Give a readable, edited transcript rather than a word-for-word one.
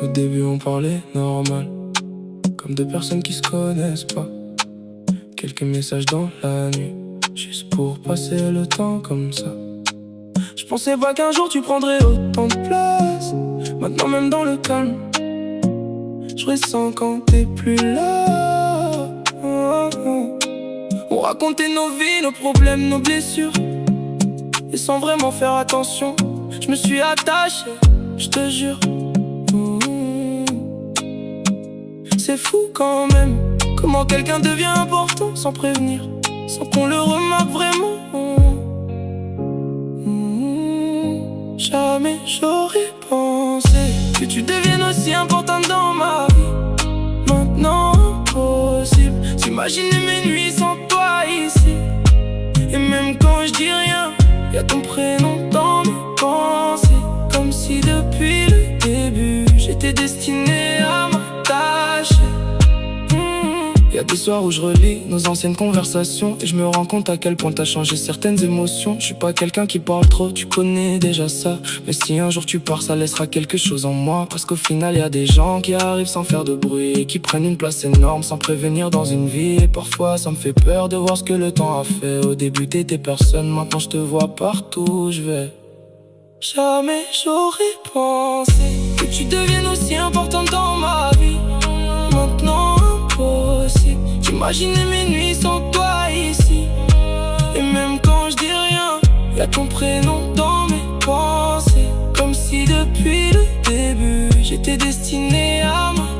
Au début on parlait normal, comme deux personnes qui se connaissent pas. Quelques messages dans la nuit, juste pour passer le temps comme ça. Je pensais pas qu'un jour tu prendrais autant de place. Maintenant même dans le calme, je ressens quand t'es plus là. On racontait nos vies, nos problèmes, nos blessures, et sans vraiment faire attention, je me suis attaché, je te jure. C'est fou quand même, comment quelqu'un devient important sans prévenir, sans qu'on le remarque vraiment. Jamais j'aurais pensé que tu deviennes aussi importante dans ma vie. Maintenant impossible s'imaginer mes nuits sans toi ici. Et même quand je dis rien, y'a ton prénom dans mes pensées, comme si depuis le début j'étais destiné à m'attacher. Y'a des soirs où je relis nos anciennes conversations et je me rends compte à quel point t'as changé certaines émotions. Je suis pas quelqu'un qui parle trop, tu connais déjà ça. Mais si un jour tu pars, ça laissera quelque chose en moi. Parce qu'au final y'a des gens qui arrivent sans faire de bruit et qui prennent une place énorme sans prévenir dans une vie. Et parfois ça me fait peur de voir ce que le temps a fait. Au début t'étais personne, maintenant je te vois partout où je vais. Jamais j'aurais pensé que tu deviennes aussi importante dans ma vie. Maintenant impossible d'imaginer mes nuits sans toi ici. Et même quand je dis rien, y'a ton prénom dans mes pensées, comme si depuis le début j'étais destiné à m'attacher.